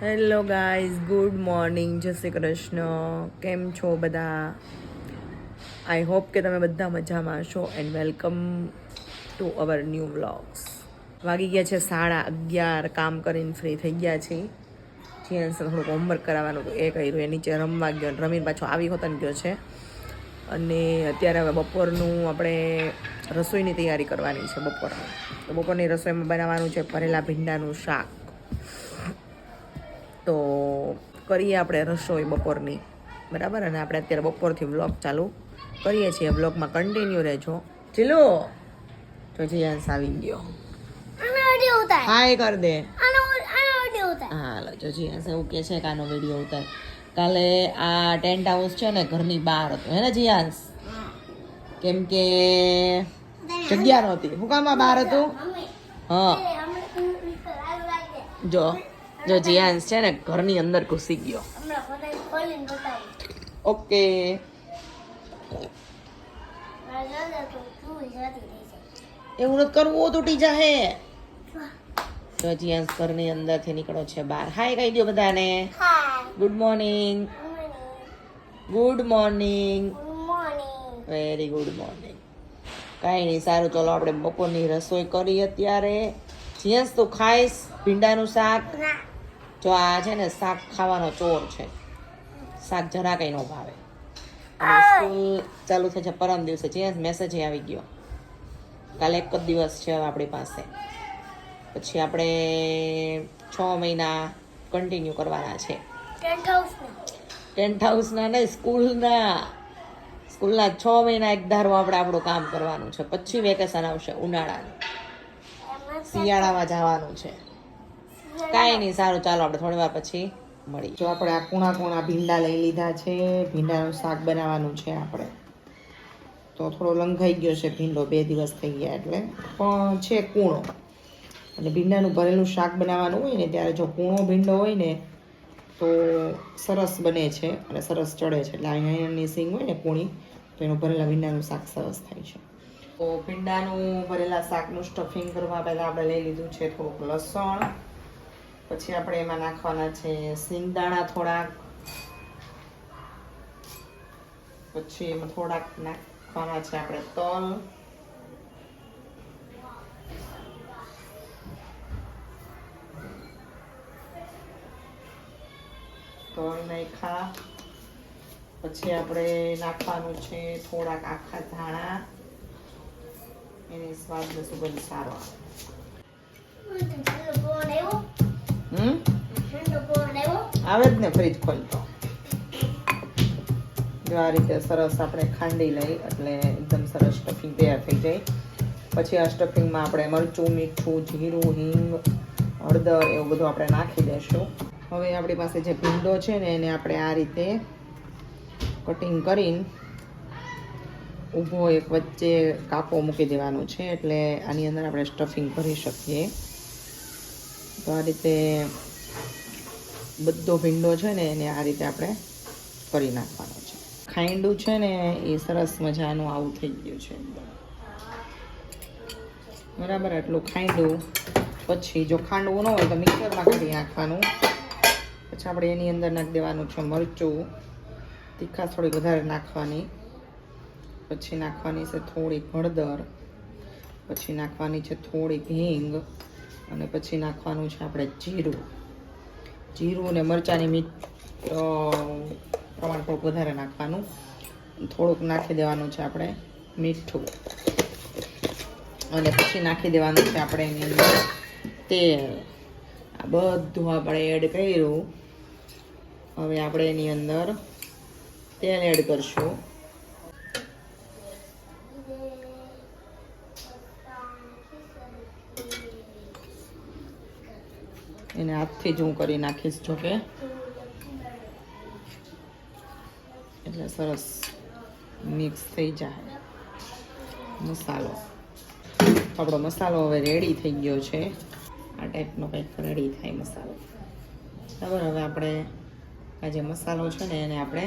Hello guys, good morning, જય શ્રી કૃષ્ણ. કેમ છો બધા? આઈ હોપ કે તમે બધા મજામાં છો and welcome to our new vlogs. વાગી ગયા છે 11:30. કામ કરીને ફ્રી થઈ ગયા છે. જીએન્સ થોડુંક હોમવર્ક કરાવવાનું હતું, એ કર્યું. એ નીચે રમવા ગયો, રમીને પાછો આવી હોતન ગયો છે. અને અત્યારે હવે બપોરનું આપણે રસોઈની તૈયારી કરવાની છે. બપોરની રસોઈમાં બનાવવાનું છે ભરેલા ભીંડાનું શાક. તો કરીએ આપણે રસોઈ બપોરની, બરાબર. અને આપણે અત્યારે બપોરથી વ્લોગ ચાલુ કરીએ છીએ. વ્લોગમાં કન્ટિન્યુ રહેજો. ચીલો તો જીયાન્સ આવી ગયો. હાય કર દે. હાલો, જો જીયાન્સ એવું કહે છે કે આનો વિડીયો ઉતાર. કાલે આ ટેન્ટ હાઉસ છે ને ઘરની બહાર હતું, હે ને જીયાન્સ? કેમ કે જગ્યા નહોતી. હું કામ બહાર હતું? હા, જો જીયાન્સ છે ને ઘરની અંદર ઘૂસી ગયો. ઓકે, એવું નથી કરવું, તૂટી જાહે. તો જીયાન્સ ઘરની અંદરથી નીકળો છે બહાર. હાય કહી દો બધાને. Good morning. Good morning. Very good morning. કાંઈ નહીં, સારું. ચલો આપણે બપોરની રસોઈ કરી અત્યારે. જીયાન્સ તું ખાઈશ ભીંડાનું શાક? જો આ છે ને શાક ખાવાનો ચોર છે. શાક જરા કંઈ ન ભાવે. સ્કૂલ ચાલુ થઈ છે પરમ દિવસે. જીયાન્સ મેસેજ આવી ગયો. કાલે એક જ દિવસ છે હવે આપણી પાસે. પછી આપણે 6 મહિના કન્ટિન્યુ કરવાના છે. ટેન્ટ હાઉસના નહીં, સ્કૂલના 6 મહિના એક ધારો આપણે આપણું કામ કરવાનું છે. પછી વેકેશન આવશે ઉનાળાનું. શિયાળામાં જવાનું છે. કાંઈ નહીં, સારું. ચાલો આપણે થોડી વાર પછી મળી. જો આપણે આ કૂણા ભીંડા લઈ લીધા છે. ભીંડાનું શાક બનાવવાનું છે આપણે. તો થોડો લંઘાઈ ગયો છે ભીંડો, 2 દિવસ થઈ ગયા એટલે, પણ છે કૂણો. અને ભીંડાનું ભરેલું શાક બનાવવાનું હોય ને ત્યારે જો કૂણો ભીંડો હોય ને તો સરસ બને છે અને સરસ ચડે છે. એટલે અહીંયાની સિંગ હોય ને કૂણી, તો એનું ભરેલા ભીંડાનું શાક સરસ થાય છે. તો ભીંડાનું ભરેલા શાકનું સ્ટફિંગ કરવા પહેલાં આપણે લઈ લીધું છે થોડુંક લસણ. પછી આપણે એમાં નાખવાના છે સિંગદાણા થોડાક. પછી એમાં થોડાક નાખવાના છે આપણે તલ. તલ નાખ્યા. પછી આપણે નાખવાનું છે થોડાક આખા ધાણા. એની સ્વાદનો સુગંધ સારો આવે. આવે જ ને, ફ્રીજ ખોલતો. જો આ રીતે સરસ આપણે ખાંડી લઈ એટલે એકદમ સરસ સ્ટફિંગ તૈયાર થઈ જાય. પછી આ સ્ટફિંગમાં આપણે મરચું, મીઠું, જીરું, હિંગ, હળદર એવું બધું આપણે નાખી દઈશું. હવે આપણી પાસે જે ભીંડો છે ને એને આપણે આ રીતે કટિંગ કરીને ઊભો એક વચ્ચે કાપો મૂકી દેવાનો છે, એટલે આની અંદર આપણે સ્ટફિંગ ભરી શકીએ. તો આ રીતે બધો ભીંડો છે ને એને આ રીતે આપણે કરી નાખવાનો છે. ખાંડું છે ને એ સરસ મજાનું આવું થઈ ગયું છે બરાબર. એટલું ખાંડું. પછી જો ખાંડવું ન હોય તો મિક્સરમાં કાઢી નાખવાનું. પછી આપણે એની અંદર નાખી દેવાનું છે મરચું, તીખાશ થોડી વધારે નાખવાની. પછી નાખવાની છે થોડીક હળદર. પછી નાખવાની છે થોડીક હિંગ. અને પછી નાખવાનું છે આપણે જીરું અને મરચાંની પ્રમાણ થોડુંક વધારે નાખવાનું. થોડુંક નાખી દેવાનું છે આપણે મીઠું. અને પછી નાખી દેવાનું છે આપણે એની અંદર તેલ. આ બધું આપણે એડ કર્યું. હવે આપણે એની અંદર તેલ એડ કરશું. એને હાથથી જ હું કરી નાખીશ, જોકે એટલે સરસ મિક્સ થઈ જાય મસાલો. આપણો મસાલો હવે રેડી થઈ ગયો છે. આ ટાઈપનો કંઈક રેડી થાય મસાલો, બરાબર. હવે આપણે આ જે મસાલો છે ને એને આપણે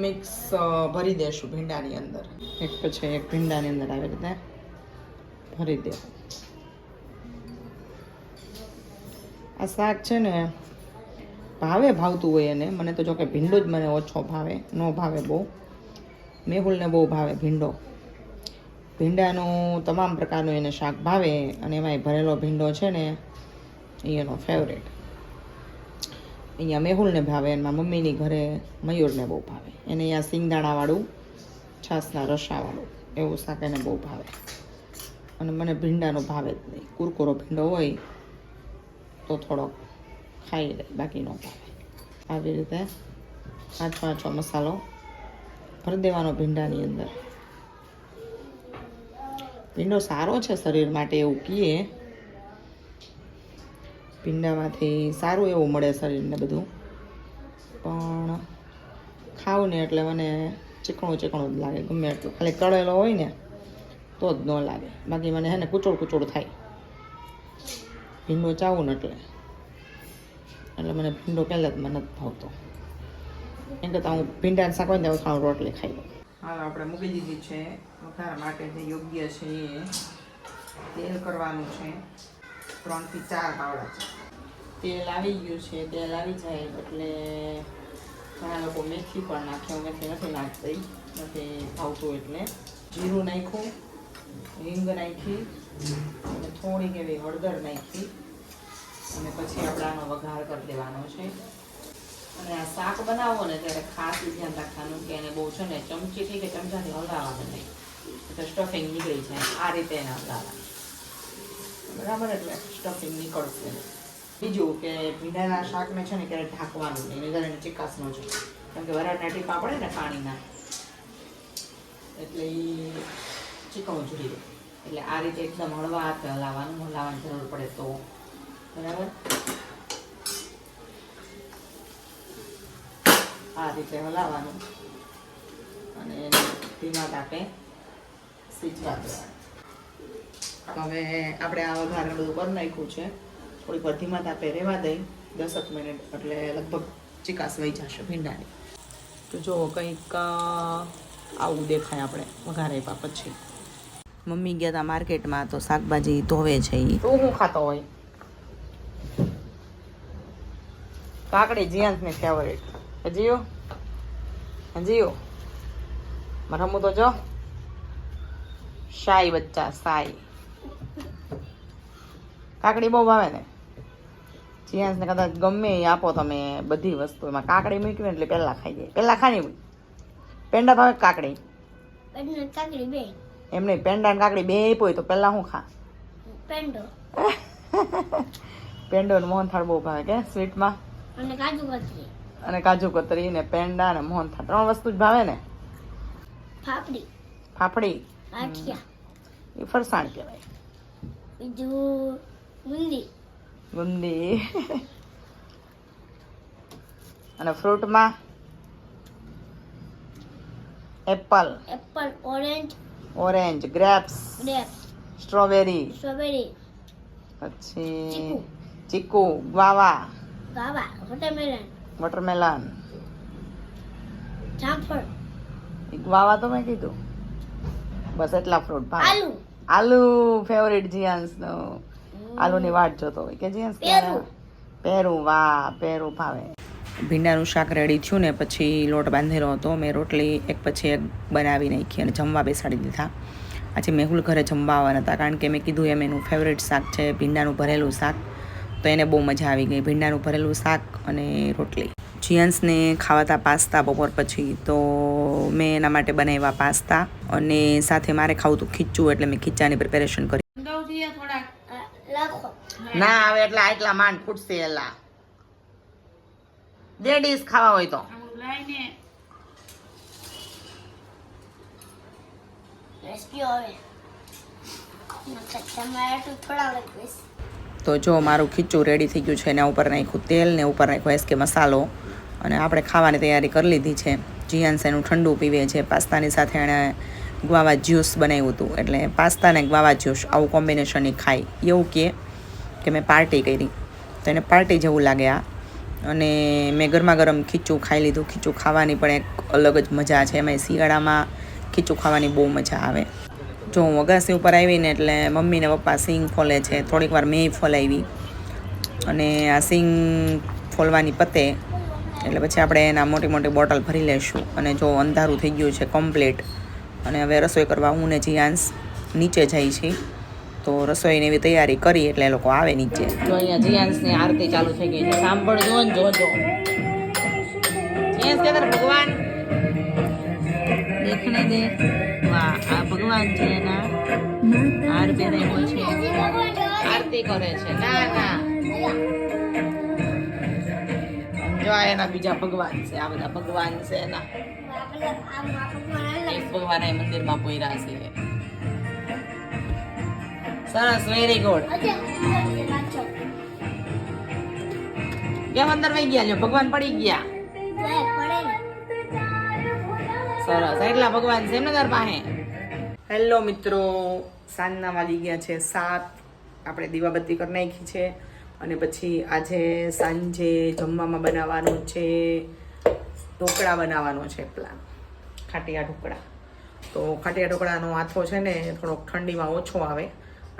મિક્સ ભરી દઈશું ભીંડાની અંદર. એક પછી એક ભીંડાની અંદર આવી રીતે ભરી દે. આ શાક છે ને ભાવે ભાવતું હોય એને. મને તો જો કે ભીંડો જ મને ઓછો ભાવે, ન ભાવે બહુ. મેહુલને બહુ ભાવે ભીંડો. ભીંડાનું તમામ પ્રકારનું એને શાક ભાવે અને એમાંય ભરેલો ભીંડો છે ને એ એનો ફેવરેટ. અહીંયા મેહુલને ભાવે, એમાં મમ્મીની ઘરે મયુરને બહુ ભાવે. એને અહીંયા સિંગદાણાવાળું, છાસના રસાવાળું એવું શાક એને બહુ ભાવે. અને મને ભીંડાનો ભાવે જ નહીં. કુરકુરો ભીંડો હોય તો થોડોક ખાઈ લે, બાકી ન ભાવે. આવી રીતે આછો આછો મસાલો ભરી દેવાનો ભીંડાની અંદર. ભીંડો સારો છે શરીર માટે એવું કહીએ. ભીંડામાંથી સારું એવું મળે શરીરને બધું, પણ ખાવું ને એટલે મને ચીકણું ચીકણું જ લાગે ગમે એટલું. ખાલી તળેલો હોય ને તો જ ન લાગે, બાકી મને હે ને કૂચોડ કૂચોડ થાય ભીંડો ચાવું ને એટલે મને ભીંડો પહેલાં જ મને નથી ભાવતો. એમ કરતાં હું ભીંડાને શાક હોય ને ત્યાં ખાઉં રોટલી ખાઈ લઉં. હાલ આપણે મૂકી દીધી છે વઘાર માટે જે યોગ્ય છે એ તેલ કરવાનું છે. 3 થી 4 પાવડા છે. તેલ આવી ગયું છે. તેલ આવી જાય એટલે ઘણા લોકો મેથી પણ નાખે. હું મેથી નથી નાખતી, નથી ભાવતું એટલે. જીરું નાખ્યું, હિંગ નાખી અને થોડીક એવી હળદર નાખી અને પછી આપણે આનો વઘાર કરી દેવાનો છે. અને આ શાક બનાવો ને ત્યારે ખાસ ધ્યાન રાખવાનું કે એને બહુ છે ને ચમચીથી કે ચમચાથી હલાવવાનું નહીં, એટલે સ્ટફિંગ નીકળી જાય. આ રીતે એને હલાવવાનું, બરાબર? એટલે સ્ટફિંગ નીકળશે. બીજું કે ભીંડાના શાકને છે ને ક્યારે ઢાંકવાનું નહીં, નહીંતર એને ચીકાશ ન જોઈએ. કેમ કે વરાળના ટીપા પડે ને પાણીના, એટલે એ ચીકણું જુડી જાય. એટલે આ રીતે એકદમ હળવા હાથે હલાવવાની જરૂર પડે તો, બરાબર? આ રીતે હલાવવાનું અને એને ધીમા તાપે સીજવા દેવાનું. હવે આપણે આ વઘાર બધું કરી નાખ્યું છે. થોડીક વાર ધીમા તાપે રહેવા દઈ 10 મિનિટ, એટલે લગભગ ચીકાશ વહી જશે ભીંડાની. તો જો કંઈક આવું દેખાય આપણે વઘાર આપ્યા પછી. મમ્મી ગયા હતા માર્કેટમાં તો શાકભાજી ધોવે છે. એ તો હું ખાતો હોય કાકડી, જીયાંસની ફેવરેટ. હજીઓ રમું તો જો શાઈ બચ્ચા શાઈ. કાકડી બહુ ભાવે ને જીયાંસને. કદાચ ગમે એ આપો તમે બધી વસ્તુ, એમાં કાકડી મૂકી ને એટલે પહેલા ખાઈ જાય. પહેલા ખાની પેંડા ભાવે કાકડી? એમ નહીં, પેંડા ને કાકડી બે આપ્યો તો પહેલા હું ખા? પેંડો. પેંડો ને મોહનથાળ બહુ ભાવે કે સ્વીટમાં? અને કાજુ કતરી ને પેંડા ને મોહનથાળ 3 વસ્તુ જ ભાવે ને. ફાફડી એ ફરસાણ કહેવાય. બીજું ગુંદી. અને ફ્રૂટમાં એપલ, ઓરેન્જ, ગ્રેપ્સ, સ્ટ્રોબેરી, પછી ચીકુ, ગ્વાવા, વોટરમેલન, ગ્વાવા તો મેં કીધું. બસ એટલા ફ્રૂટ ભાવે. આલુ ફેવરેટ જીયાંસનો. આલુની વાટ જોતો હોય કે જીયાંસ પેરું. વાહ, પેરું ભાવે. ભીંડાનું શાક રેડી થયું ને પછી લોટ બાંધેલો હતો. મેં રોટલી એક પછી એક બનાવી નાખી અને જમવા બેસાડી દીધા. આજે મેહુલ ઘરે જમવા આવવાના હતા, કારણ કે મેં કીધું એમ એનું ફેવરેટ શાક છે ભીંડાનું ભરેલું શાક. તો એને બહુ મજા આવી ગઈ. ભીંડાનું ભરેલું શાક અને રોટલી. જીયાંસને ખાવાતા પાસ્તા બપોર પછી, તો મેં એના માટે બનાવ્યા પાસ્તા અને સાથે મારે ખાવું હતું ખીચું, એટલે મેં ખીચાની પ્રિપેરેશન કરી. ના આવે એટલે આટલા માંડ ફૂટશે. એલા ડેડીસ ખાવા હોય તો તો જો મારું ખીચું રેડી થઈ ગયું છે. એના ઉપર નાખ્યું તેલ ને ઉપર નાખ્યો એસકે મસાલો અને આપણે ખાવાની તૈયારી કરી લીધી છે. જીયાન્સ એનું ઠંડુ પીવે છે. પાસ્તાની સાથે એણે ગ્વાવા જ્યુસ બનાવ્યું હતું, એટલે પાસ્તા ને ગ્વાવા જ્યુસ આવું કોમ્બિનેશન એ ખાય. એવું કે મેં પાર્ટી કરી, તો એને પાર્ટી જેવું લાગે આ. અને મેં ગરમા ગરમ ખીચું ખાઈ લીધું. ખીચું ખાવાની પણ એક અલગ જ મજા છે. એમાં શિયાળામાં ખીચું ખાવાની બહુ મજા આવે. જો હું અગાસી ઉપર આવીને એટલે મમ્મી ને પપ્પા સિંગ ફોલે છે. થોડીક વાર મેં ફોલાવી અને આ સિંગ ફોલવાની પતે એટલે પછી આપણે એના મોટી મોટી બોટલ ભરી લઈશું. અને જો અંધારું થઈ ગયું છે કમ્પ્લીટ, અને હવે રસોઈ કરવા હું ને જીયાંશ નીચે જાય છે. તો રસોઈની એવી તૈયારી કરી એટલે એ લોકો આવે નીચે. જો અહીંયા જીયાંશની આરતી ચાલુ થઈ ગઈ છે, સાંભળજો ને જોજો. જીયાંશ કે ભગવાન દેખને દે. વાહ, આ ભગવાન છે એના હાર પહેરાવ્યો છે, આરતી કરે છે. ના ના, જો આ એના બીજા ભગવાન છે, આ બધા ભગવાન છે એના. એક ભગવાન એ મંદિરમાં પોયરા છે. સરસ, વેરી ગુડ. કેમ અંદર વહી ગયા? લ્યો, ભગવાન પડી ગયા. સરસ, એટલા ભગવાન છે એમને તાર પાસે. હેલો મિત્રો, સાંજના વાગી ગયા છે 7. આપણે દીવાબત્તી કરી નાખી છે. અને પછી આજે સાંજે જમવામાં બનાવવાનું છે, ઢોકળા બનાવવાનો છે પ્લાન, ખાટિયા ઢોકળા. તો ખાટિયા ઢોકળાનો આથો છે ને થોડોક ઠંડીમાં ઓછો આવે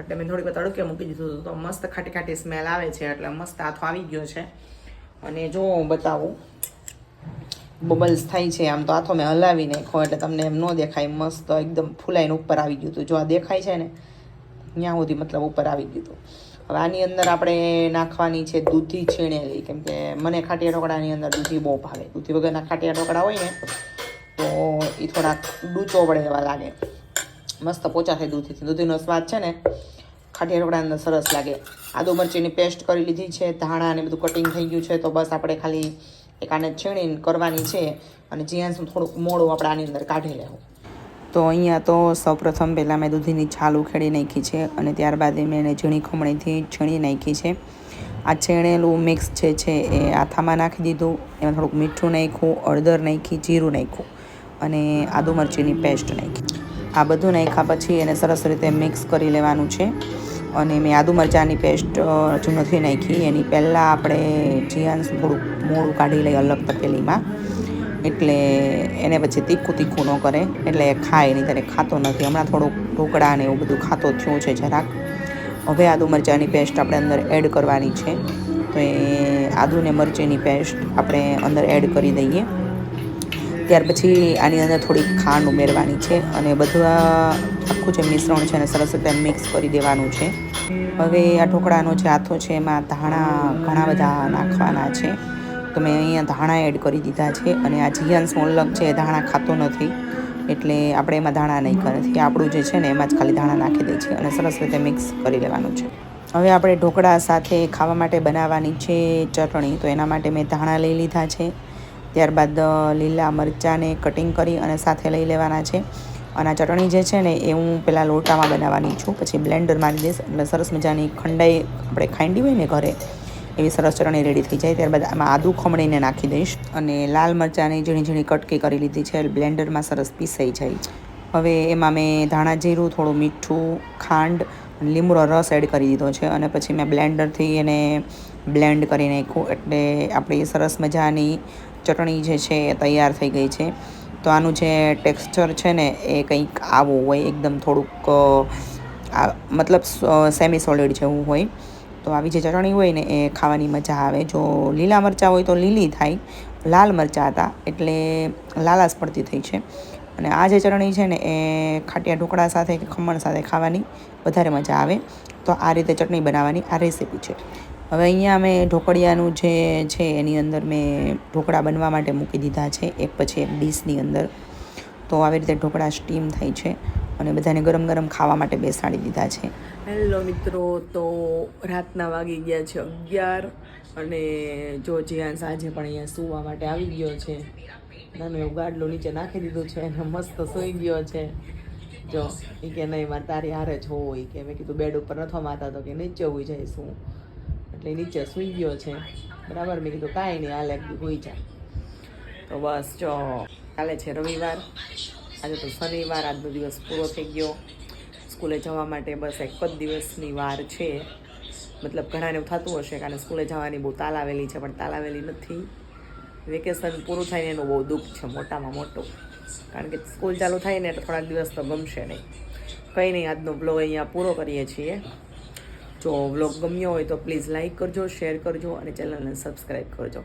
એટલે મેં થોડીક તડકે મૂકી દીધું હતું. તો મસ્ત ખાટી ખાટી સ્મેલ આવે છે એટલે મસ્ત આથો આવી ગયો છે. અને જો બતાવું, બબલ્સ થાય છે. આમ તો આથો મેં હલાવી નાખ્યો એટલે તમને એમ ન દેખાય, મસ્ત એકદમ ફૂલાઈને ઉપર આવી ગયું હતું. જો આ દેખાય છે ને ત્યાં સુધી મતલબ ઉપર આવી ગયું હતું. હવે આની અંદર આપણે નાખવાની છે દૂધી છીણેલી, કેમ કે મને ખાટિયા ઢોકળાની અંદર દૂધી બહુ ભાવે. દૂધી વગરના ખાટિયા ઢોકળા હોય ને તો એ થોડાક ડૂચો વળે એવા લાગે. મસ્ત પોચા થાય દૂધીથી. દૂધીનો સ્વાદ છે ને ખાટિયા ઢોકળાની અંદર સરસ લાગે. આદુ મરચીની પેસ્ટ કરી લીધી છે, ધાણા ને બધું કટિંગ થઈ ગયું છે. તો બસ આપણે ખાલી એક આને છીણીને કરવાની છે. અને જીયાંશ થોડુંક મોડું આપણે આની અંદર કાઢી લેવું. તો અહીંયા તો સૌપ્રથમ પહેલાં મેં દૂધીની છાલ ઉખેડી નાખી છે અને ત્યારબાદ મેં એને ઝીણી ખમણીથી છીણી નાખી છે. આ છીણેલું મિક્સ છે એ આથામાં નાખી દીધું. એમાં થોડુંક મીઠું નાખ્યું, હળદર નાખી, જીરું નાખ્યું અને આદુ મરચીની પેસ્ટ નાખી. આ બધું નાખ્યા પછી એને સરસ રીતે મિક્સ કરી લેવાનું છે. અને મેં આદુ મરચાંની પેસ્ટ હજુ નથી નાખી, એની પહેલાં આપણે જીયાંશ થોડુંક મોડું કાઢી લઈએ અલગ તપેલીમાં, એટલે એને પછી તીખું ન કરે એટલે એ ખાય નહીં, ત્યારે ખાતો નથી. હમણાં થોડુંક ઢોકળા ને એવું બધું ખાતો થયું છે જરાક. હવે આદુ મરચાંની પેસ્ટ આપણે અંદર એડ કરવાની છે. તો એ આદુ ને મરચીની પેસ્ટ આપણે અંદર એડ કરી દઈએ. ત્યાર પછી આની અંદર થોડીક ખાંડ ઉમેરવાની છે અને બધું આખું જે મિશ્રણ છે એને સરસ રીતે મિક્સ કરી દેવાનું છે. હવે આ ઢોકળાનો જે આથો છે એમાં ધાણા ઘણા બધા નાખવાના છે. તો મેં અહીંયા ધાણા એડ કરી દીધા છે. અને આ જીયાંશનો અલગ છે, ધાણા ખાતો નથી એટલે આપણે એમાં ધાણા નહીં કરે નથી. આપણું જે છે ને એમાં જ ખાલી ધાણા નાખી દે છે અને સરસ રીતે મિક્સ કરી લેવાનું છે. હવે આપણે ઢોકળા સાથે ખાવા માટે બનાવવાની છે ચટણી. તો એના માટે મેં ધાણા લઈ લીધા છે. ત્યારબાદ લીલા મરચાંને કટિંગ કરી અને સાથે લઈ લેવાના છે. અને આ ચટણી જે છે ને એ હું પહેલાં લોટામાં બનાવવાની છું, પછી બ્લેન્ડર મારી દઈશ એટલે સરસ મજાની ખંડાઈ આપણે ખાંડી હોય ને ઘરે એવી સરસ ચટણી રેડી થઈ જાય. ત્યારબાદ આમાં આદુ ખમણીને નાખી દઈશ અને લાલ મરચાંની ઝીણી ઝીણી કટકી કરી લીધી છે એટલે બ્લેન્ડરમાં સરસ પીસાઈ જાય. હવે એમાં મેં ધાણા જીરું, થોડું મીઠું, ખાંડ, લીમડો રસ એડ કરી દીધો છે અને પછી મેં બ્લેન્ડરથી એને બ્લેન્ડ કરી નાખ્યું એટલે આપણી સરસ મજાની ચટણી જે છે એ તૈયાર થઈ ગઈ છે. તો આનું જે ટેક્સચર છે ને એ કંઈક આવું હોય, એકદમ થોડુંક મતલબ સેમી સોલિડ જેવું હોય. તો આવી જે ચટણી હોય ને એ ખાવાની મજા આવે. જો લીલા મરચાં હોય તો લીલી થાય, લાલ મરચાં હતા એટલે લાલાશ પડતી થઈ છે. અને આ જે ચટણી છે ને એ ખાટિયા ઢોકળા સાથે કે ખમણ સાથે ખાવાની વધારે મજા આવે. તો આ રીતે ચટણી બનાવવાની આ રેસીપી છે. હવે અહીંયા મેં ઢોકળિયાનું જે છે એની અંદર મેં ઢોકળા બનવા માટે મૂકી દીધા છે એક પછી એક ડીશની અંદર. તો આવી રીતે ઢોકળા સ્ટીમ થાય છે અને બધાને ગરમ ગરમ ખાવા માટે બેસાડી દીધા છે. હેલો મિત્રો, તો રાતના વાગી ગયા છે 11 અને જો જીયાંશ આજે પણ અહીંયા સૂવા માટે આવી ગયો છે. નાનું એવું ગાડલું નીચે નાખી દીધું છે અને મસ્ત સૂઈ ગયો છે. જો એ કે નહીં મારે તારી હારે જ હોય કે મેં કીધું બેડ ઉપર નથો માતા તો કે નીચે હોઈ જાય શું, એટલે નીચે સૂઈ ગયો છે. બરાબર, મેં કીધું કાંઈ નહીં હાલ એકદમ હોઈ જાય. તો બસ જો કાલે છે રવિવાર, આજે તો શનિવાર, આજનો દિવસ પૂરો થઈ ગયો. સ્કૂલે જવા માટે બસ એક જ દિવસની વાર છે. મતલબ ઘણાને એવું થતું હશે કારણ સ્કૂલે જવાની બહુ તાલાવેલી છે, પણ તાલાવેલી નથી. વેકેશન પૂરું થાય ને એનું બહુ દુઃખ છે મોટામાં મોટું, કારણ કે સ્કૂલ ચાલુ થાય ને એટલે થોડાક દિવસ તો ગમશે નહીં. કંઈ નહીં, આજનો બ્લોગ અહીંયા પૂરો કરીએ છીએ જો વ્લોગ ગમ્યો હોય તો પ્લીઝ લાઈક કરજો, શેર કરજો અને ચેનલને સબસ્ક્રાઈબ કરજો.